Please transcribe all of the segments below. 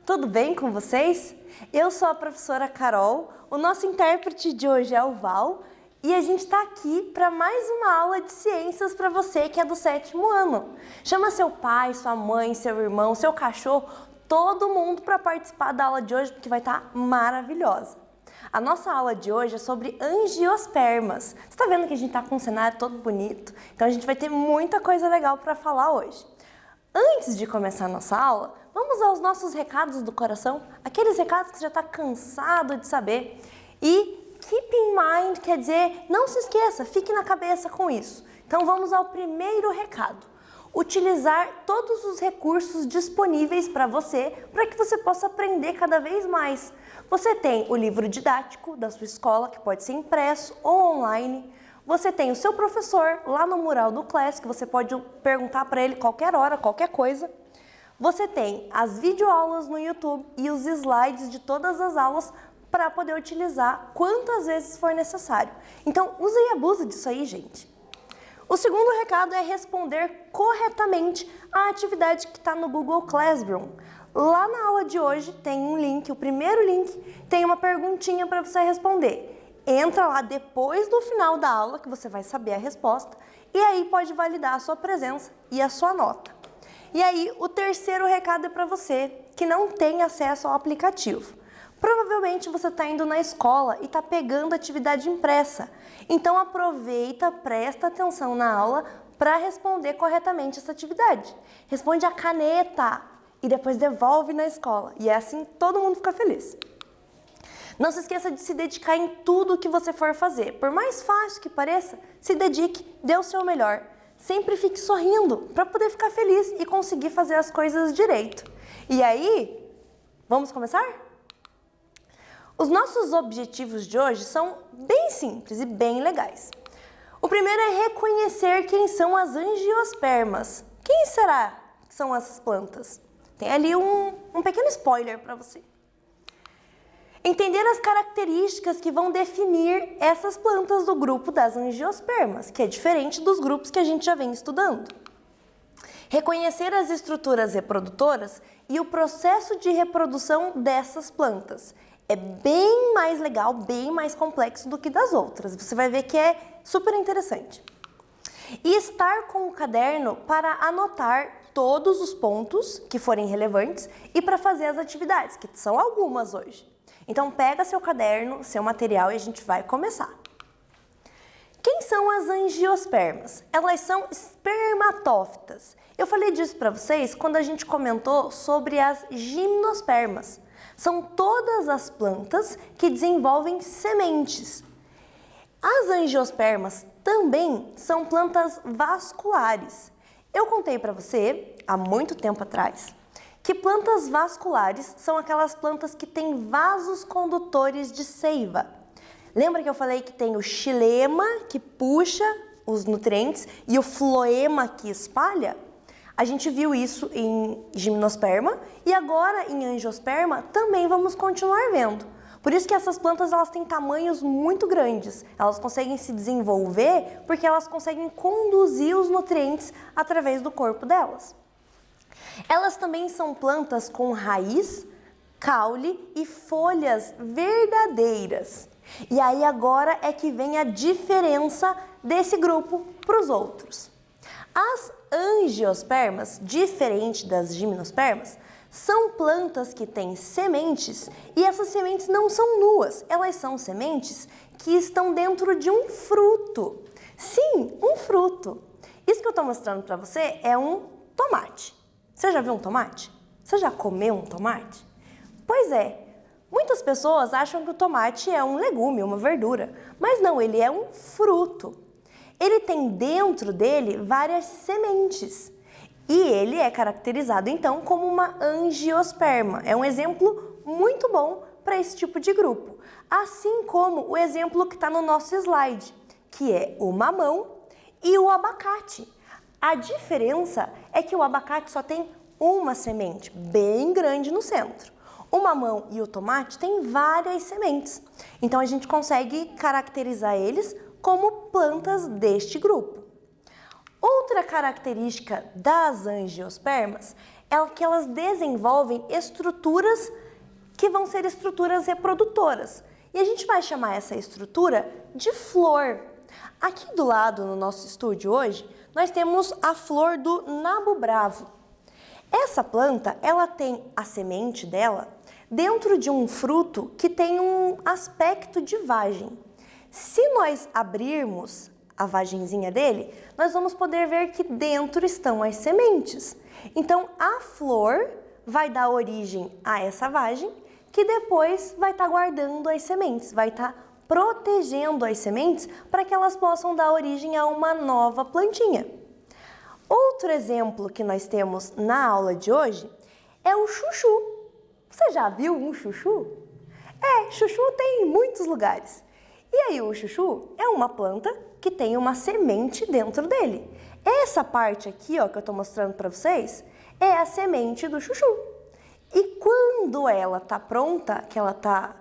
tudo bem com vocês? Eu sou a professora Carol, o nosso intérprete de hoje é o Val e a gente está aqui para mais uma aula de ciências para você que é do 7º ano. Chama seu pai, sua mãe, seu irmão, seu cachorro, todo mundo para participar da aula de hoje porque vai estar maravilhosa. A nossa aula de hoje é sobre angiospermas. Você está vendo que a gente está com um cenário todo bonito? Então a gente vai ter muita coisa legal para falar hoje. Antes de começar a nossa aula, vamos aos nossos recados do coração, aqueles recados que você já está cansado de saber. E keep in mind quer dizer, não se esqueça, fique na cabeça com isso. Então vamos ao primeiro recado. Utilizar todos os recursos disponíveis para que você possa aprender cada vez mais. Você tem o livro didático da sua escola, que pode ser impresso ou online. Você tem o seu professor lá no mural do Class, que você pode perguntar para ele qualquer hora, qualquer coisa. Você tem as videoaulas no YouTube e os slides de todas as aulas para poder utilizar quantas vezes for necessário. Então, use e abuse disso aí, gente. O segundo recado é responder corretamente a atividade que está no Google Classroom. Lá na aula de hoje tem um link, o primeiro link, tem uma perguntinha para você responder. Entra lá depois do final da aula que você vai saber a resposta e aí pode validar a sua presença e a sua nota. E aí o terceiro recado é para você que não tem acesso ao aplicativo. Provavelmente você está indo na escola e está pegando atividade impressa. Então aproveita, presta atenção na aula para responder corretamente essa atividade. Responde a caneta e depois devolve na escola. E é assim todo mundo fica feliz. Não se esqueça de se dedicar em tudo que você for fazer. Por mais fácil que pareça, se dedique, dê o seu melhor. Sempre fique sorrindo para poder ficar feliz e conseguir fazer as coisas direito. E aí, vamos começar? Os nossos objetivos de hoje são bem simples e bem legais. O primeiro é reconhecer quem são as angiospermas. Quem será que são essas plantas? Tem ali um pequeno spoiler para você. Entender as características que vão definir essas plantas do grupo das angiospermas, que é diferente dos grupos que a gente já vem estudando. Reconhecer as estruturas reprodutoras e o processo de reprodução dessas plantas. É bem mais legal, bem mais complexo do que das outras. Você vai ver que é super interessante. E estar com o caderno para anotar todos os pontos que forem relevantes e para fazer as atividades, que são algumas hoje. Então pega seu caderno, seu material e a gente vai começar. Quem são as angiospermas? Elas são espermatófitas. Eu falei disso para vocês quando a gente comentou sobre as gimnospermas. São todas as plantas que desenvolvem sementes. As angiospermas também são plantas vasculares. Eu contei para você, há muito tempo atrás, que plantas vasculares são aquelas plantas que têm vasos condutores de seiva. Lembra que eu falei que tem o xilema, que puxa os nutrientes, e o floema, que espalha? A gente viu isso em gimnosperma e agora em angiosperma também vamos continuar vendo. Por isso que essas plantas elas têm tamanhos muito grandes. Elas conseguem se desenvolver porque elas conseguem conduzir os nutrientes através do corpo delas. Elas também são plantas com raiz, caule e folhas verdadeiras. E aí agora é que vem a diferença desse grupo para os outros. As angiospermas, diferente das gimnospermas, são plantas que têm sementes e essas sementes não são nuas, elas são sementes que estão dentro de um fruto. Sim, um fruto. Isso que eu estou mostrando para você é um tomate. Você já viu um tomate? Você já comeu um tomate? Pois é, muitas pessoas acham que o tomate é um legume, uma verdura, mas não, ele é um fruto. Ele tem dentro dele várias sementes e ele é caracterizado então como uma angiosperma. É um exemplo muito bom para esse tipo de grupo, assim como o exemplo que está no nosso slide, que é o mamão e o abacate. A diferença é que o abacate só tem uma semente bem grande no centro. O mamão e o tomate têm várias sementes. Então a gente consegue caracterizar eles como plantas deste grupo. Outra característica das angiospermas que elas desenvolvem estruturas que vão ser estruturas reprodutoras. E a gente vai chamar essa estrutura de flor. Aqui do lado, no nosso estúdio hoje, nós temos a flor do nabo bravo. Essa planta, ela tem a semente dela dentro de um fruto que tem um aspecto de vagem. Se nós abrirmos a vagenzinha dele, nós vamos poder ver que dentro estão as sementes. Então, a flor vai dar origem a essa vagem, que depois vai estar guardando as sementes, vai estar protegendo as sementes para que elas possam dar origem a uma nova plantinha. Outro exemplo que nós temos na aula de hoje é o chuchu. Você já viu um chuchu? Chuchu tem em muitos lugares. E aí o chuchu é uma planta que tem uma semente dentro dele. Essa parte aqui, ó, que eu estou mostrando para vocês, é a semente do chuchu. E quando ela está pronta, que ela está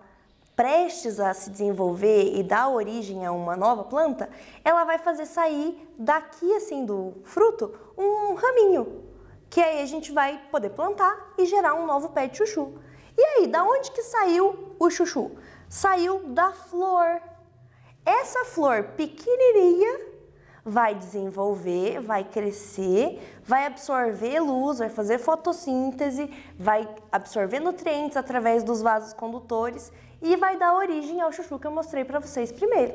prestes a se desenvolver e dar origem a uma nova planta, ela vai fazer sair daqui assim do fruto um raminho, que aí a gente vai poder plantar e gerar um novo pé de chuchu. E aí, da onde que saiu o chuchu? Saiu da flor. Essa flor pequenininha vai desenvolver, vai crescer, vai absorver luz, vai fazer fotossíntese, vai absorver nutrientes através dos vasos condutores e vai dar origem ao chuchu que eu mostrei para vocês primeiro.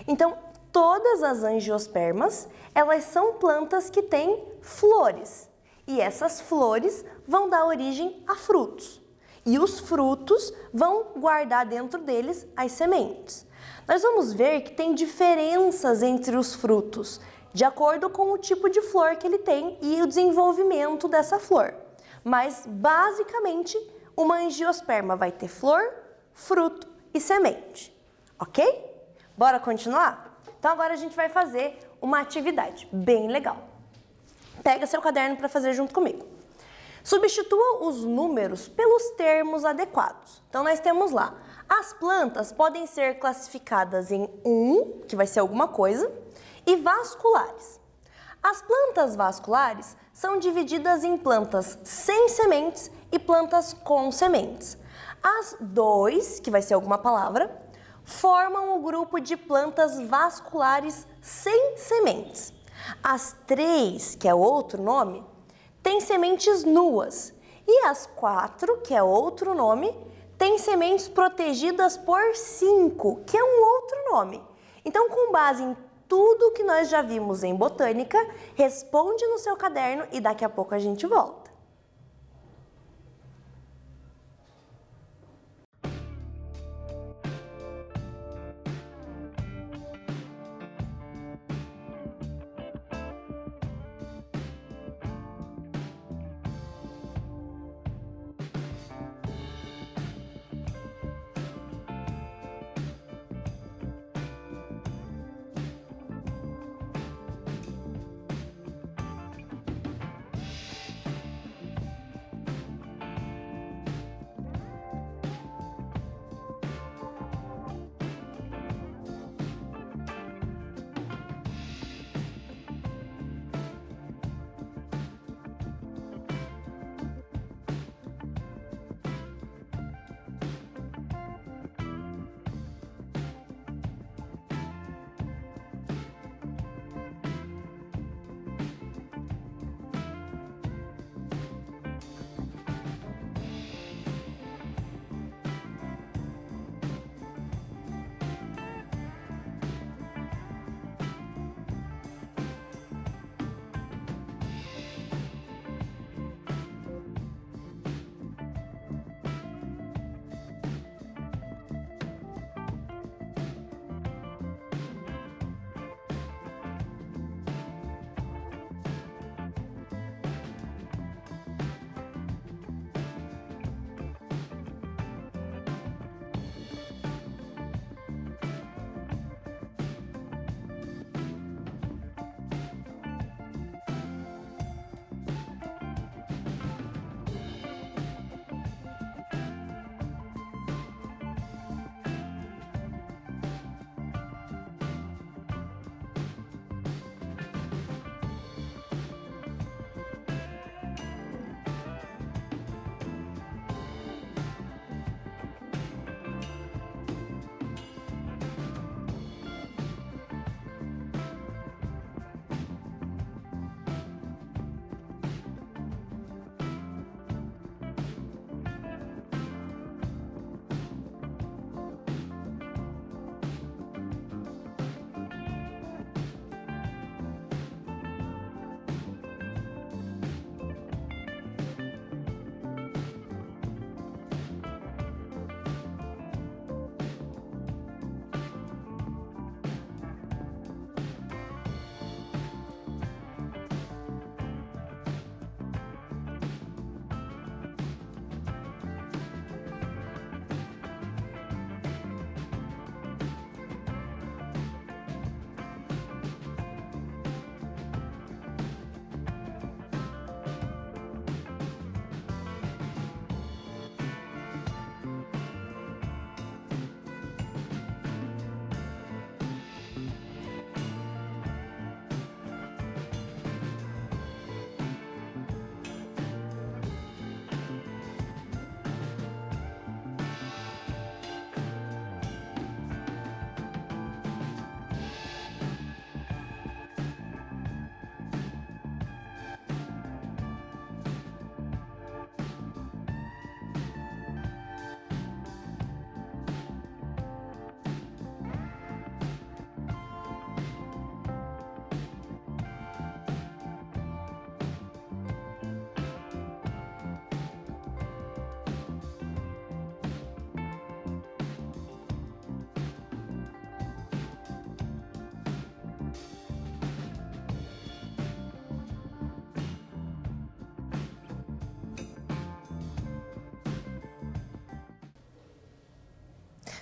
Então, todas as angiospermas, elas são plantas que têm flores. E essas flores vão dar origem a frutos. E os frutos vão guardar dentro deles as sementes. Nós vamos ver que tem diferenças entre os frutos, de acordo com o tipo de flor que ele tem e o desenvolvimento dessa flor. Mas, basicamente, uma angiosperma vai ter flor, fruto e semente, ok? Bora continuar? Então, agora a gente vai fazer uma atividade bem legal. Pega seu caderno para fazer junto comigo. Substitua os números pelos termos adequados. Então, nós temos lá, as plantas podem ser classificadas em que vai ser alguma coisa, e vasculares. As plantas vasculares são divididas em plantas sem sementes e plantas com sementes. As 2, que vai ser alguma palavra, formam o grupo de plantas vasculares sem sementes. As 3, que é outro nome, têm sementes nuas. E as 4, que é outro nome, têm sementes protegidas por 5, que é um outro nome. Então, com base em tudo que nós já vimos em botânica, responde no seu caderno e daqui a pouco a gente volta.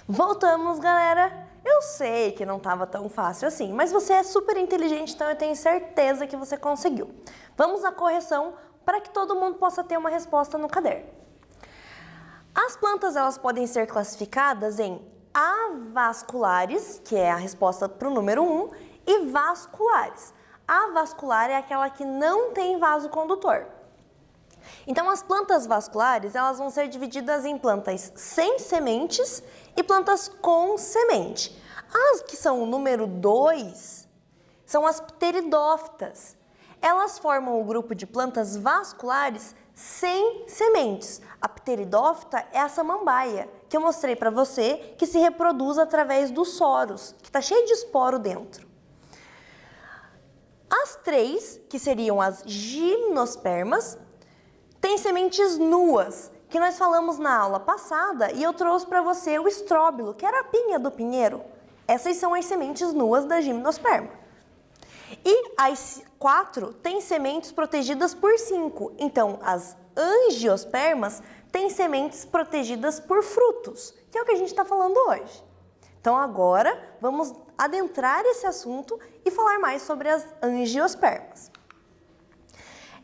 Voltamos, galera! Eu sei que não estava tão fácil assim, mas você é super inteligente, então eu tenho certeza que você conseguiu. Vamos à correção para que todo mundo possa ter uma resposta no caderno. As plantas elas podem ser classificadas em avasculares, que é a resposta para o número 1, e vasculares. Avascular é aquela que não tem vaso condutor. Então, as plantas vasculares elas vão ser divididas em plantas sem sementes e plantas com semente. As que são o número 2 são as pteridófitas. Elas formam o grupo de plantas vasculares sem sementes. A pteridófita é a samambaia, que eu mostrei para você, que se reproduz através dos soros, que está cheio de esporo dentro. As 3, que seriam as gimnospermas, têm sementes nuas, que nós falamos na aula passada, e eu trouxe para você o estróbilo, que era a pinha do pinheiro. Essas são as sementes nuas da gimnosperma. E as 4 têm sementes protegidas por 5. Então, as angiospermas têm sementes protegidas por frutos, que é o que a gente está falando hoje. Então, agora, vamos adentrar esse assunto e falar mais sobre as angiospermas.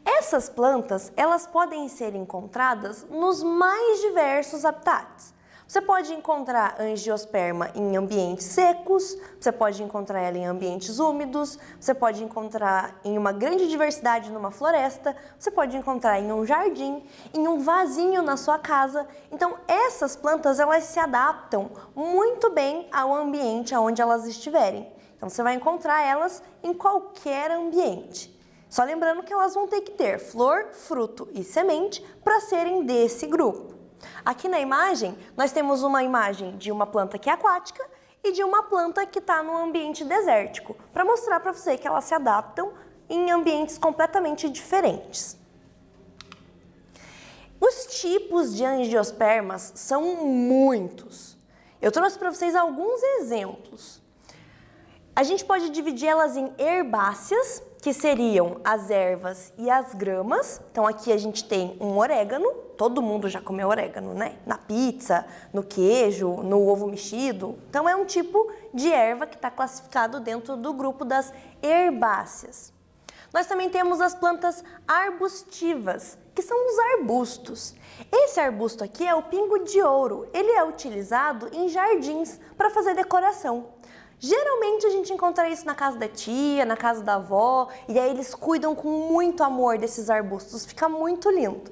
Essas plantas, elas podem ser encontradas nos mais diversos habitats. Você pode encontrar angiosperma em ambientes secos, você pode encontrar ela em ambientes úmidos, você pode encontrar em uma grande diversidade numa floresta, você pode encontrar em um jardim, em um vasinho na sua casa. Então, essas plantas, elas se adaptam muito bem ao ambiente onde elas estiverem. Então, você vai encontrar elas em qualquer ambiente. Só lembrando que elas vão ter que ter flor, fruto e semente para serem desse grupo. Aqui na imagem, nós temos uma imagem de uma planta que é aquática e de uma planta que está no ambiente desértico, para mostrar para você que elas se adaptam em ambientes completamente diferentes. Os tipos de angiospermas são muitos. Eu trouxe para vocês alguns exemplos. A gente pode dividir elas em herbáceas, que seriam as ervas e as gramas. Então aqui a gente tem um orégano, todo mundo já comeu orégano, né? Na pizza, no queijo, no ovo mexido. Então é um tipo de erva que está classificado dentro do grupo das herbáceas. Nós também temos as plantas arbustivas, que são os arbustos. Esse arbusto aqui é o pingo de ouro. Ele é utilizado em jardins para fazer decoração. Geralmente a gente encontra isso na casa da tia, na casa da avó, e aí eles cuidam com muito amor desses arbustos, fica muito lindo.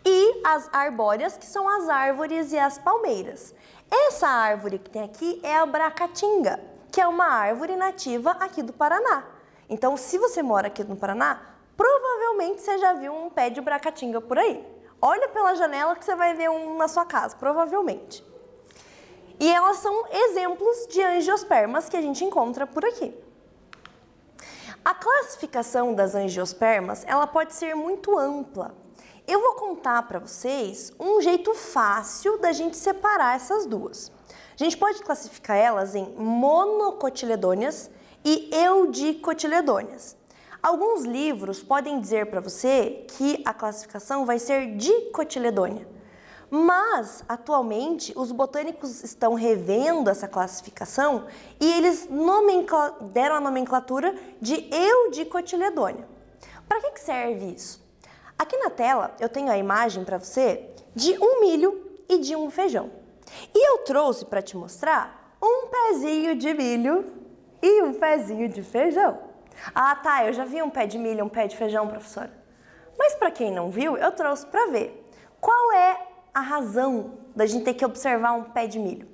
E as arbóreas, que são as árvores e as palmeiras. Essa árvore que tem aqui é a bracatinga, que é uma árvore nativa aqui do Paraná. Então, se você mora aqui no Paraná, provavelmente você já viu um pé de bracatinga por aí. Olha pela janela que você vai ver um na sua casa, provavelmente. E elas são exemplos de angiospermas que a gente encontra por aqui. A classificação das angiospermas, ela pode ser muito ampla. Eu vou contar para vocês um jeito fácil da gente separar essas duas. A gente pode classificar elas em monocotiledôneas e eudicotiledôneas. Alguns livros podem dizer para você que a classificação vai ser dicotiledônea. Mas, atualmente, os botânicos estão revendo essa classificação e eles deram a nomenclatura de eudicotiledônea. Para que serve isso? Aqui na tela eu tenho a imagem para você de um milho e de um feijão. E eu trouxe para te mostrar um pezinho de milho e um pezinho de feijão. Ah, tá, eu já vi um pé de milho e um pé de feijão, professora. Mas para quem não viu, eu trouxe para ver. Qual é a razão da gente ter que observar um pé de milho?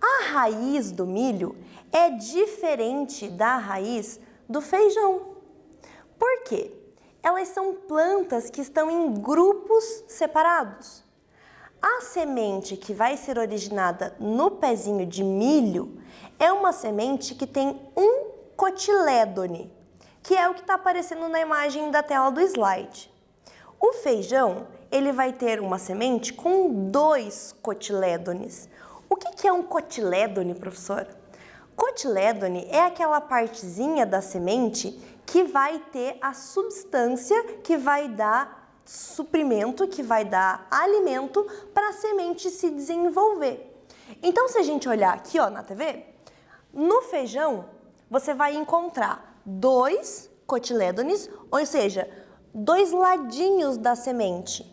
A raiz do milho é diferente da raiz do feijão. Por quê? Elas são plantas que estão em grupos separados. A semente que vai ser originada no pezinho de milho é uma semente que tem um cotilédone, que é o que está aparecendo na imagem da tela do slide. O feijão, ele vai ter uma semente com 2 cotilédones. O que é um cotilédone, professora? Cotilédone é aquela partezinha da semente que vai ter a substância que vai dar suprimento, que vai dar alimento para a semente se desenvolver. Então, se a gente olhar aqui, ó, na TV, no feijão, você vai encontrar 2 cotilédones, ou seja, 2 ladinhos da semente.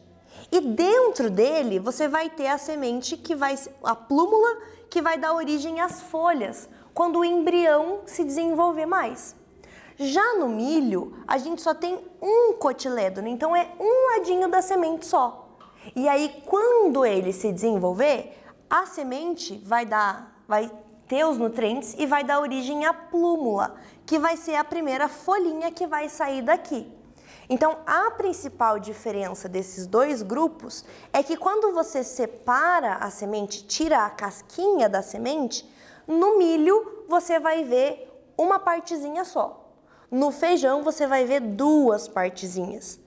E dentro dele, você vai ter a semente a plúmula, que vai dar origem às folhas, quando o embrião se desenvolver mais. Já no milho, a gente só tem um cotilédono, então é um ladinho da semente só. E aí, quando ele se desenvolver, a semente vai ter os nutrientes e vai dar origem à plúmula, que vai ser a primeira folhinha que vai sair daqui. Então, a principal diferença desses 2 grupos é que quando você separa a semente, tira a casquinha da semente, no milho você vai ver uma partezinha só. No feijão você vai ver 2 partezinhas.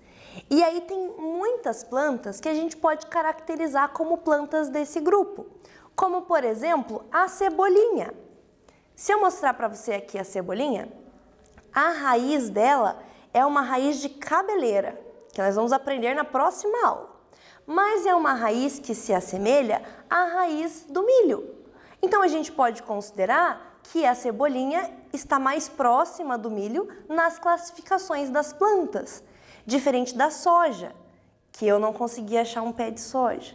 E aí tem muitas plantas que a gente pode caracterizar como plantas desse grupo. Como, por exemplo, a cebolinha. Se eu mostrar para você aqui a cebolinha, a raiz dela é uma raiz de cabeleira, que nós vamos aprender na próxima aula. Mas é uma raiz que se assemelha à raiz do milho. Então a gente pode considerar que a cebolinha está mais próxima do milho nas classificações das plantas, diferente da soja, que eu não consegui achar um pé de soja.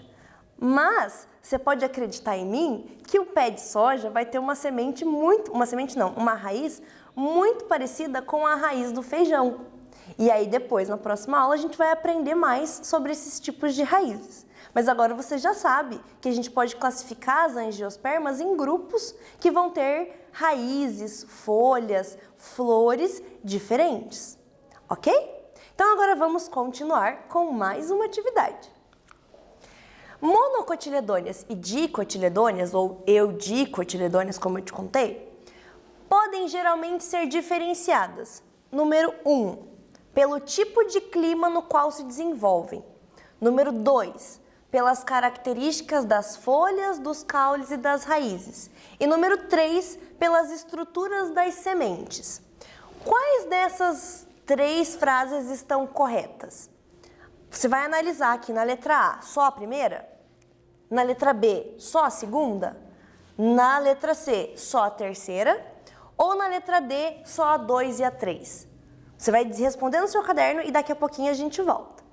Mas você pode acreditar em mim que o pé de soja vai ter uma raiz muito parecida com a raiz do feijão. E aí depois, na próxima aula, a gente vai aprender mais sobre esses tipos de raízes. Mas agora você já sabe que a gente pode classificar as angiospermas em grupos que vão ter raízes, folhas, flores diferentes, ok? Então agora vamos continuar com mais uma atividade. Monocotiledôneas e dicotiledôneas, ou eudicotiledôneas, como eu te contei, podem geralmente ser diferenciadas. Número 1, pelo tipo de clima no qual se desenvolvem. Número 2, pelas características das folhas, dos caules e das raízes. E número 3, pelas estruturas das sementes. Quais dessas 3 frases estão corretas? Você vai analisar aqui na letra A, só a primeira? Na letra B, só a segunda? Na letra C, só a terceira? Ou na letra D, só a 2 e a 3? Você vai responder no seu caderno e daqui a pouquinho a gente volta.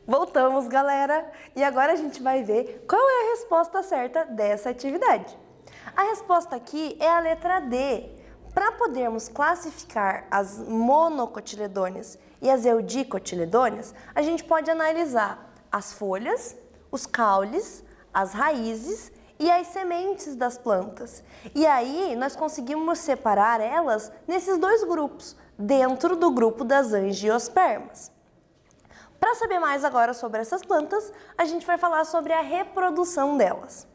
Voltamos, galera! E agora a gente vai ver qual é a resposta certa dessa atividade. A resposta aqui é a letra D. Para podermos classificar as monocotiledôneas e as eudicotiledôneas, a gente pode analisar as folhas, os caules, as raízes e as sementes das plantas. E aí nós conseguimos separar elas nesses dois grupos, dentro do grupo das angiospermas. Para saber mais agora sobre essas plantas, a gente vai falar sobre a reprodução delas.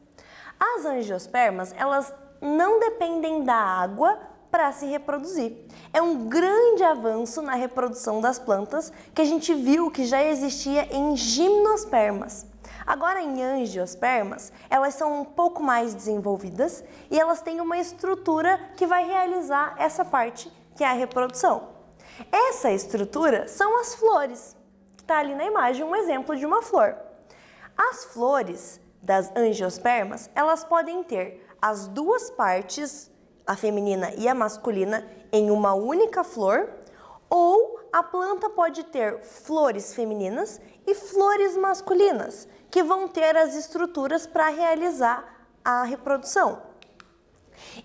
As angiospermas, elas não dependem da água para se reproduzir. É um grande avanço na reprodução das plantas que a gente viu que já existia em gimnospermas. Agora, em angiospermas, elas são um pouco mais desenvolvidas e elas têm uma estrutura que vai realizar essa parte, que é a reprodução. Essa estrutura são as flores. Está ali na imagem um exemplo de uma flor. As flores das angiospermas, elas podem ter as duas partes, a feminina e a masculina, em uma única flor, ou a planta pode ter flores femininas e flores masculinas, que vão ter as estruturas para realizar a reprodução.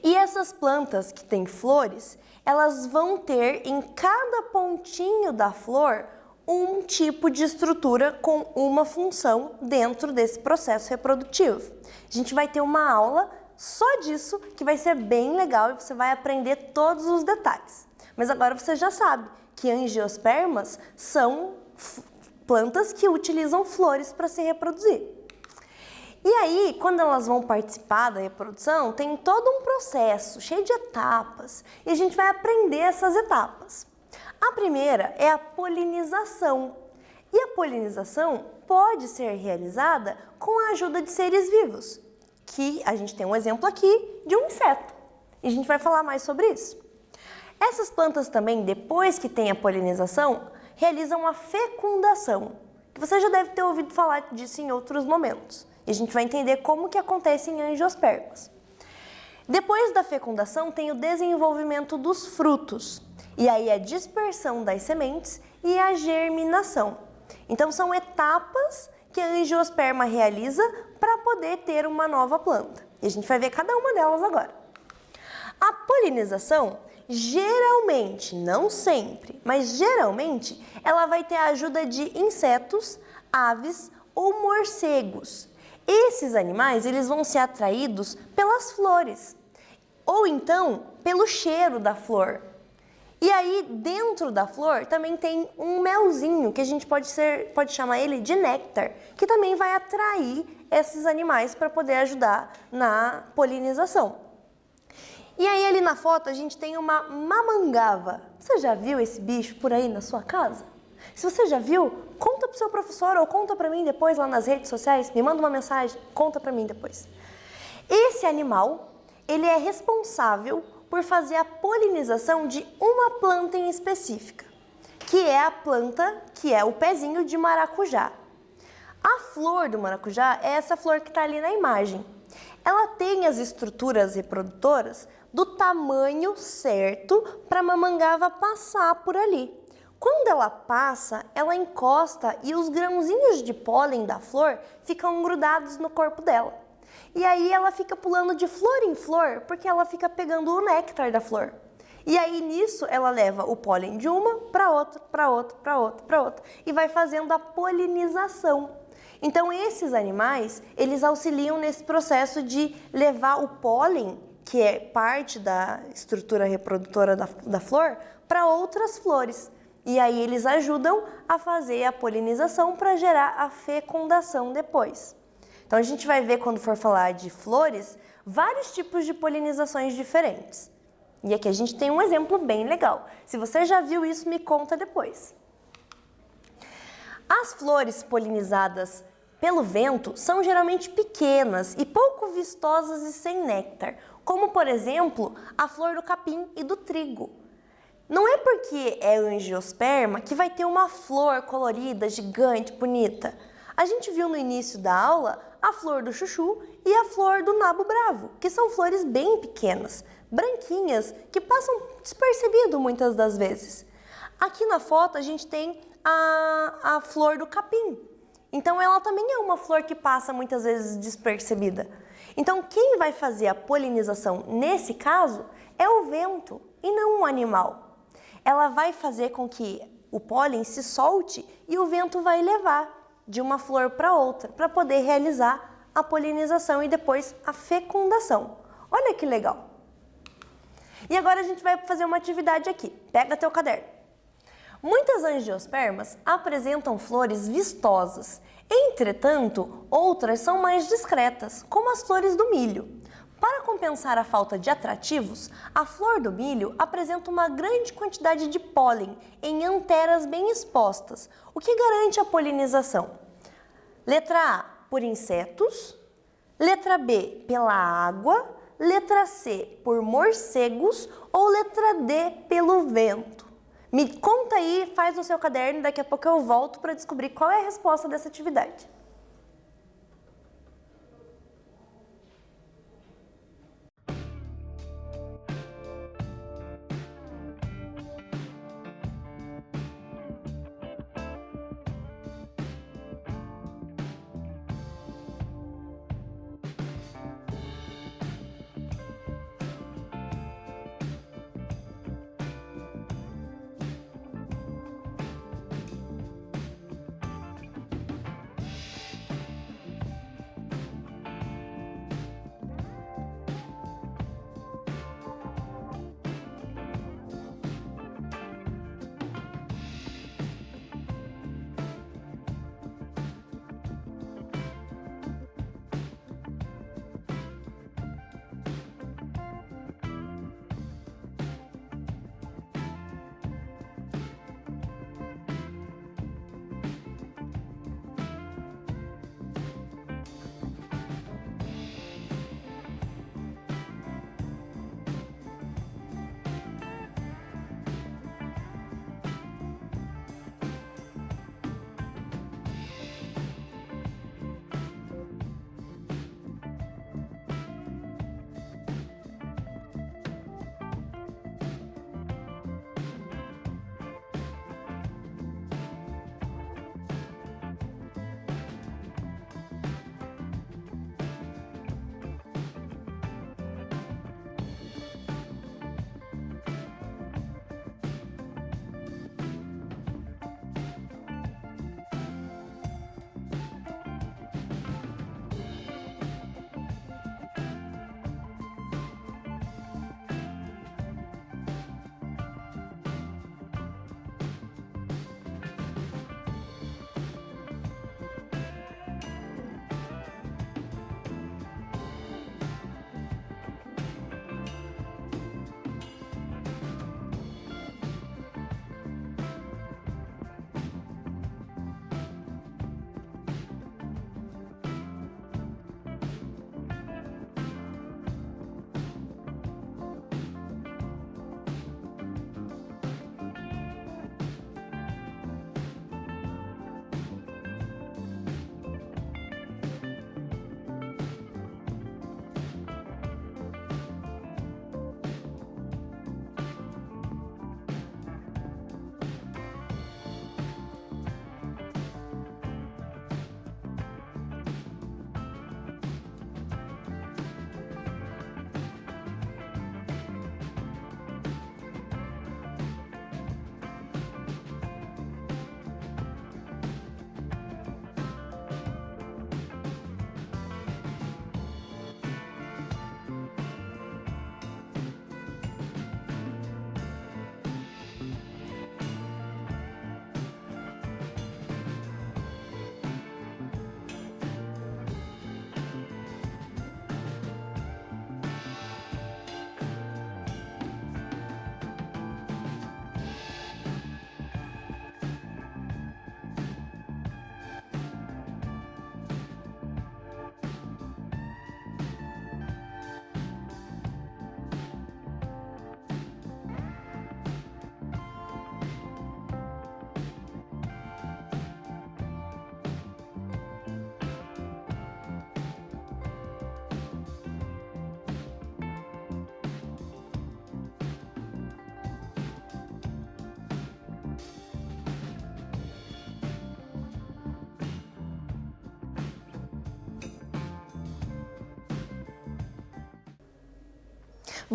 E essas plantas que têm flores, elas vão ter em cada pontinho da flor um tipo de estrutura com uma função dentro desse processo reprodutivo. A gente vai ter uma aula só disso, que vai ser bem legal e você vai aprender todos os detalhes. Mas agora você já sabe que angiospermas são plantas que utilizam flores para se reproduzir. E aí, quando elas vão participar da reprodução, tem todo um processo cheio de etapas e a gente vai aprender essas etapas. A primeira é a polinização. E a polinização pode ser realizada com a ajuda de seres vivos, que a gente tem um exemplo aqui de um inseto. E a gente vai falar mais sobre isso. Essas plantas também, depois que tem a polinização, realizam a fecundação. Você já deve ter ouvido falar disso em outros momentos. E a gente vai entender como que acontece em angiospermas. Depois da fecundação, tem o desenvolvimento dos frutos. E aí a dispersão das sementes e a germinação. Então são etapas que a angiosperma realiza para poder ter uma nova planta. E a gente vai ver cada uma delas agora. A polinização, geralmente, não sempre, mas geralmente, ela vai ter a ajuda de insetos, aves ou morcegos. Esses animais, eles vão ser atraídos pelas flores, ou então pelo cheiro da flor. E aí, dentro da flor, também tem um melzinho, que a gente pode chamar ele de néctar, que também vai atrair esses animais para poder ajudar na polinização. E aí, ali na foto, a gente tem uma mamangava. Você já viu esse bicho por aí na sua casa? Se você já viu, conta para o seu professor ou conta para mim depois lá nas redes sociais, me manda uma mensagem, conta para mim depois. Esse animal, ele é responsável por fazer a polinização de uma planta em específica, que é a planta, que é o pezinho de maracujá. A flor do maracujá é essa flor que está ali na imagem. Ela tem as estruturas reprodutoras do tamanho certo para a mamangava passar por ali. Quando ela passa, ela encosta e os grãozinhos de pólen da flor ficam grudados no corpo dela. E aí ela fica pulando de flor em flor, porque ela fica pegando o néctar da flor. E aí nisso ela leva o pólen de uma para outra, para outra, para outra, para outra e vai fazendo a polinização. Então esses animais, eles auxiliam nesse processo de levar o pólen, que é parte da estrutura reprodutora da flor, para outras flores. E aí eles ajudam a fazer a polinização para gerar a fecundação depois. Então a gente vai ver, quando for falar de flores, vários tipos de polinizações diferentes. E aqui a gente tem um exemplo bem legal. Se você já viu isso, me conta depois. As flores polinizadas pelo vento são geralmente pequenas e pouco vistosas e sem néctar, como por exemplo a flor do capim e do trigo. Não é porque é angiosperma que vai ter uma flor colorida, gigante, bonita. A gente viu no início da aula a flor do chuchu e a flor do nabo bravo, que são flores bem pequenas, branquinhas, que passam despercebido muitas das vezes. Aqui na foto a gente tem a flor do capim, Então ela também é uma flor que passa muitas vezes despercebida. Então quem vai fazer a polinização nesse caso é o vento e não um animal. Ela vai fazer com que o pólen se solte e o vento vai levar de uma flor para outra, para poder realizar a polinização e depois a fecundação. Olha que legal! E agora a gente vai fazer uma atividade aqui. Pega teu caderno. Muitas angiospermas apresentam flores vistosas. Entretanto, outras são mais discretas, como as flores do milho. Para compensar a falta de atrativos, a flor do milho apresenta uma grande quantidade de pólen em anteras bem expostas, o que garante a polinização. Letra A, por insetos. Letra B, pela água. Letra C, por morcegos. Ou letra D, pelo vento. Me conta aí, faz no seu caderno, daqui a pouco eu volto para descobrir qual é a resposta dessa atividade.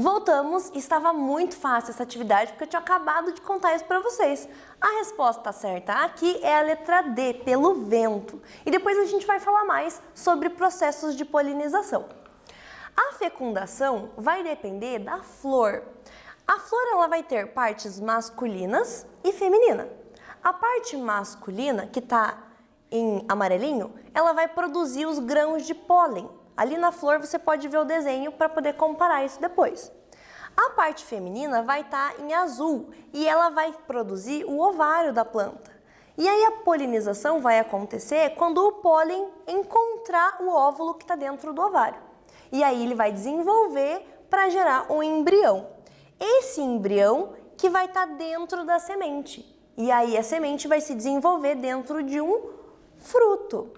Voltamos, estava muito fácil essa atividade porque eu tinha acabado de contar isso para vocês. A resposta certa aqui é a letra D, pelo vento. E depois a gente vai falar mais sobre processos de polinização. A fecundação vai depender da flor. A flor ela vai ter partes masculinas e femininas. A parte masculina, que está em amarelinho, ela vai produzir os grãos de pólen. Ali na flor você pode ver o desenho para poder comparar isso depois. A parte feminina vai estar em azul e ela vai produzir o ovário da planta. E aí a polinização vai acontecer quando o pólen encontrar o óvulo que está dentro do ovário. E aí ele vai desenvolver para gerar um embrião. Esse embrião que vai estar dentro da semente. E aí a semente vai se desenvolver dentro de um fruto.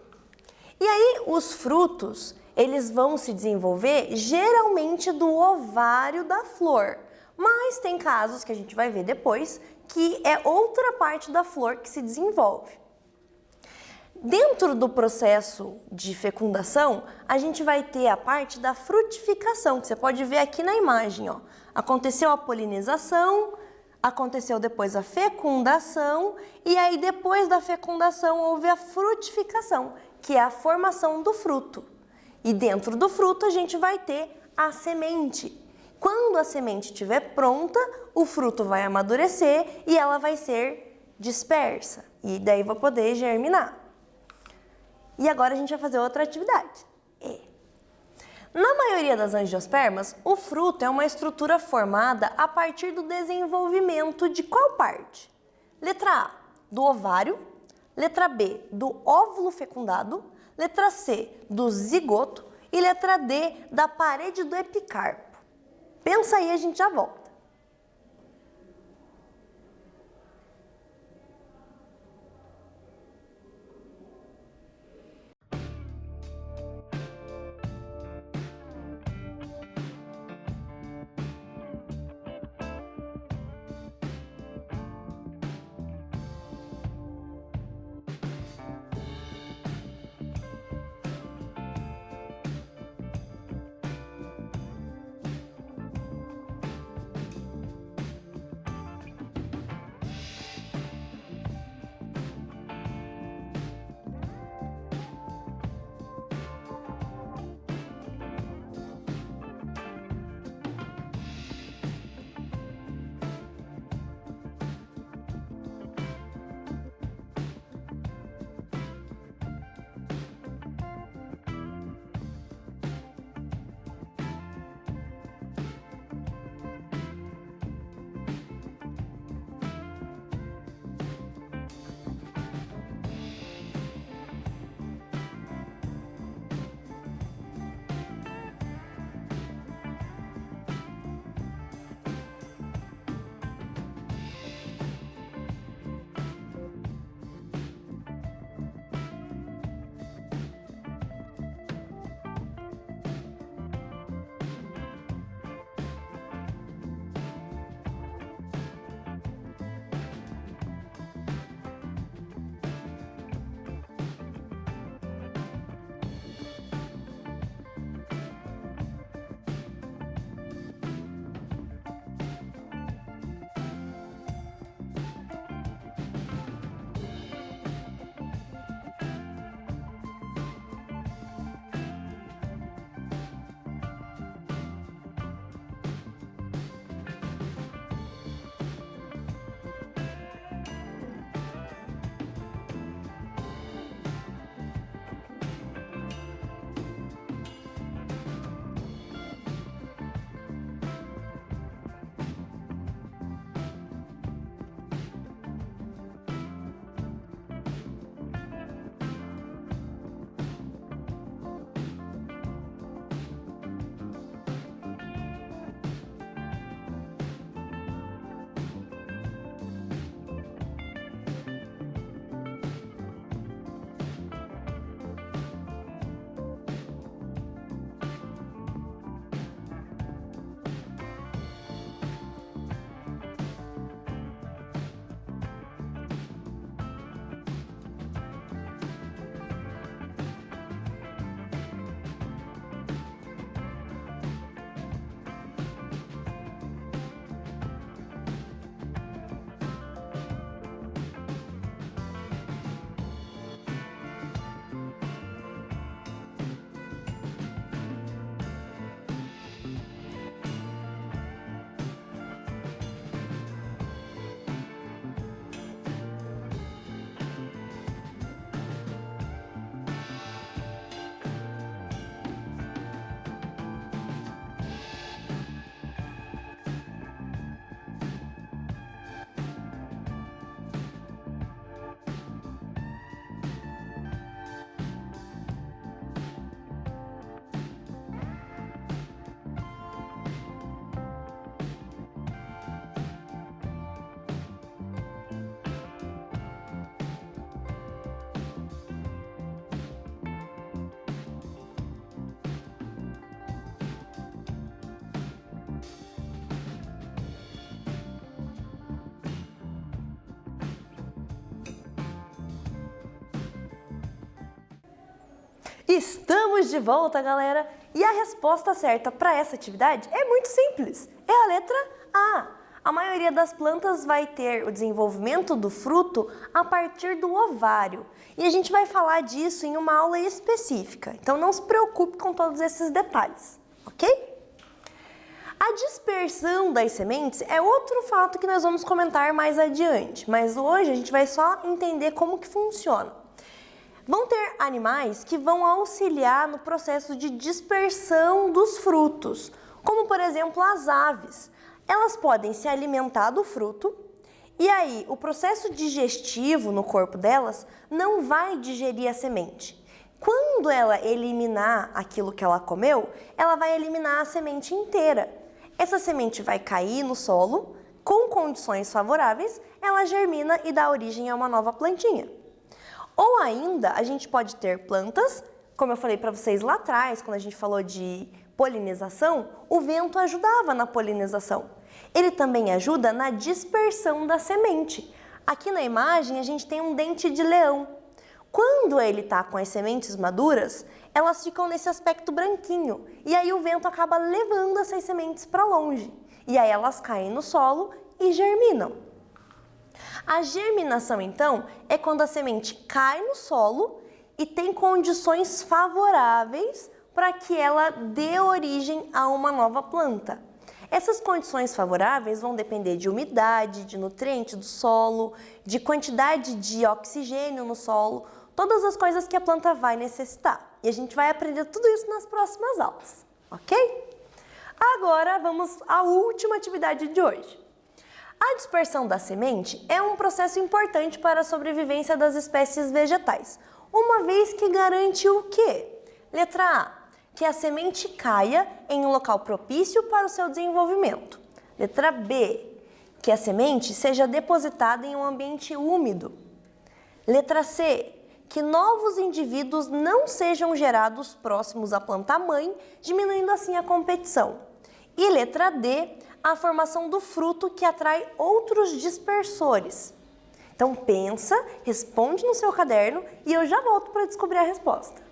E aí os frutos, eles vão se desenvolver geralmente do ovário da flor. Mas tem casos que a gente vai ver depois que é outra parte da flor que se desenvolve. Dentro do processo de fecundação, a gente vai ter a parte da frutificação, que você pode ver aqui na imagem, ó. Aconteceu a polinização, aconteceu depois a fecundação e aí depois da fecundação houve a frutificação, que é a formação do fruto. E dentro do fruto a gente vai ter a semente. Quando a semente estiver pronta, o fruto vai amadurecer e ela vai ser dispersa. E daí vai poder germinar. E agora a gente vai fazer outra atividade. Na maioria das angiospermas, o fruto é uma estrutura formada a partir do desenvolvimento de qual parte? Letra A, do ovário. Letra B, do óvulo fecundado. Letra C, do zigoto. E letra D, da parede do epicarpo. Pensa aí, a gente já volta. Estamos de volta, galera! E a resposta certa para essa atividade é muito simples. É a letra A. A maioria das plantas vai ter o desenvolvimento do fruto a partir do ovário. E a gente vai falar disso em uma aula específica. Então não se preocupe com todos esses detalhes, ok? A dispersão das sementes é outro fato que nós vamos comentar mais adiante. Mas hoje a gente vai só entender como que funciona. Vão ter animais que vão auxiliar no processo de dispersão dos frutos, como por exemplo as aves. Elas podem se alimentar do fruto e aí o processo digestivo no corpo delas não vai digerir a semente. Quando ela eliminar aquilo que ela comeu, ela vai eliminar a semente inteira. Essa semente vai cair no solo, com condições favoráveis, ela germina e dá origem a uma nova plantinha. Ou ainda, a gente pode ter plantas, como eu falei para vocês lá atrás, quando a gente falou de polinização, o vento ajudava na polinização. Ele também ajuda na dispersão da semente. Aqui na imagem a gente tem um dente de leão. Quando ele está com as sementes maduras, elas ficam nesse aspecto branquinho. E aí o vento acaba levando essas sementes para longe. E aí elas caem no solo e germinam. A germinação, então, é quando a semente cai no solo e tem condições favoráveis para que ela dê origem a uma nova planta. Essas condições favoráveis vão depender de umidade, de nutriente do solo, de quantidade de oxigênio no solo, todas as coisas que a planta vai necessitar. E a gente vai aprender tudo isso nas próximas aulas, ok? Agora vamos à última atividade de hoje. A dispersão da semente é um processo importante para a sobrevivência das espécies vegetais, uma vez que garante o quê? Letra A, que a semente caia em um local propício para o seu desenvolvimento. Letra B, que a semente seja depositada em um ambiente úmido. Letra C, que novos indivíduos não sejam gerados próximos à planta-mãe, diminuindo assim a competição. E letra D, a formação do fruto que atrai outros dispersores. Então pensa, responde no seu caderno e eu já volto para descobrir a resposta.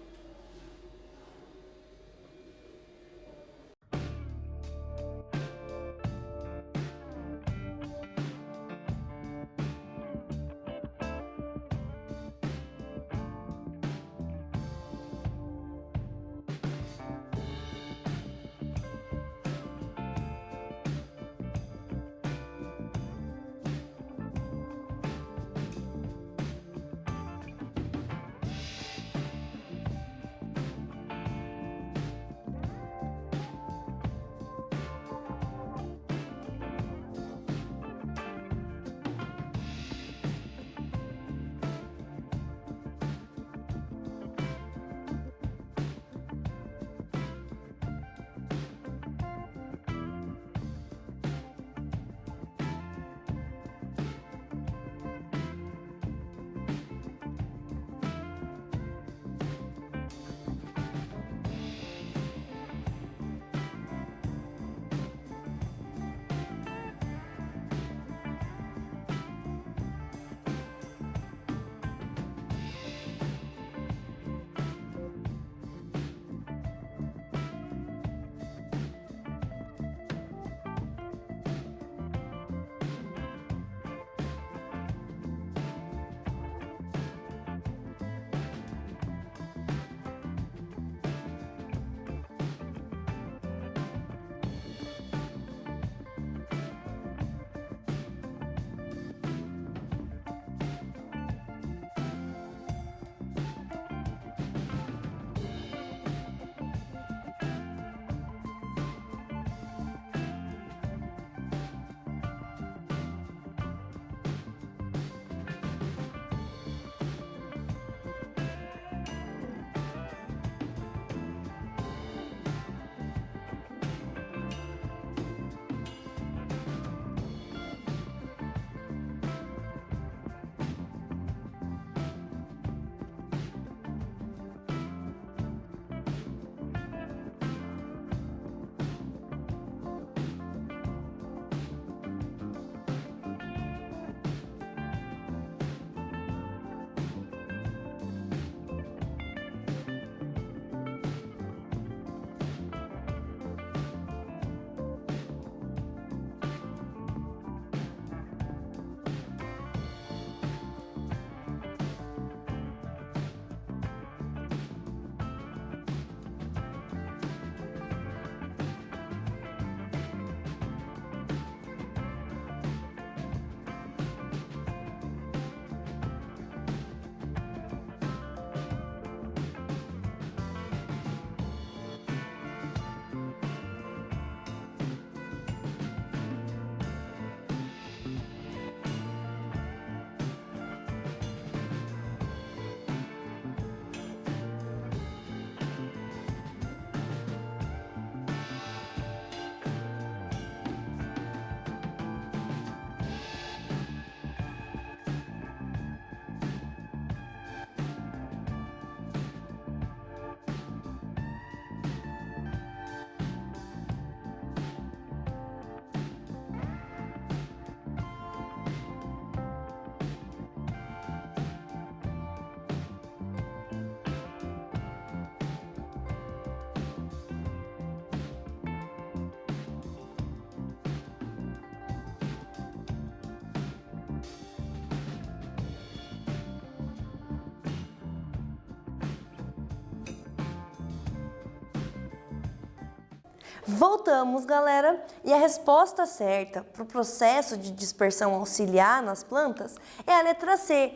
Voltamos, galera, e a resposta certa para o processo de dispersão auxiliar nas plantas é a letra C.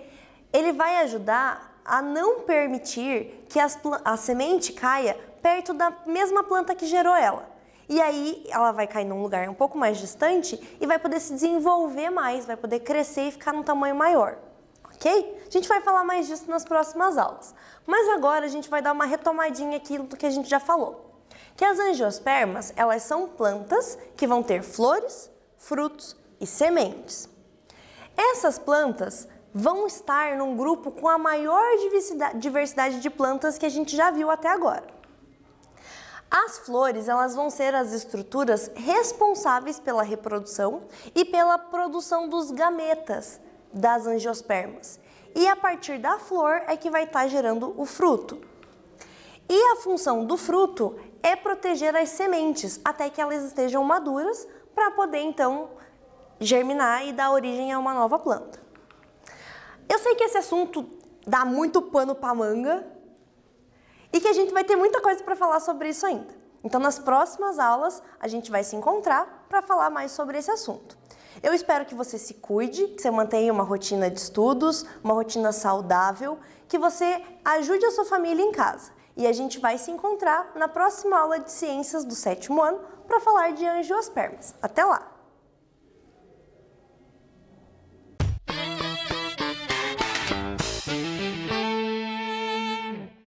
Ele vai ajudar a não permitir que a semente caia perto da mesma planta que gerou ela. E aí ela vai cair num lugar um pouco mais distante e vai poder se desenvolver mais, vai poder crescer e ficar num tamanho maior, ok? A gente vai falar mais disso nas próximas aulas. Mas agora a gente vai dar uma retomadinha aqui do que a gente já falou. Que as angiospermas, elas são plantas que vão ter flores, frutos e sementes. Essas plantas vão estar num grupo com a maior diversidade de plantas que a gente já viu até agora. As flores, elas vão ser as estruturas responsáveis pela reprodução e pela produção dos gametas das angiospermas. E a partir da flor é que vai estar gerando o fruto. E a função do fruto é proteger as sementes até que elas estejam maduras para poder então germinar e dar origem a uma nova planta. Eu sei que esse assunto dá muito pano para manga e que a gente vai ter muita coisa para falar sobre isso ainda. Então, nas próximas aulas, a gente vai se encontrar para falar mais sobre esse assunto. Eu espero que você se cuide, que você mantenha uma rotina de estudos, uma rotina saudável, que você ajude a sua família em casa. E a gente vai se encontrar na próxima aula de Ciências do 7º ano para falar de angiospermas. Até lá!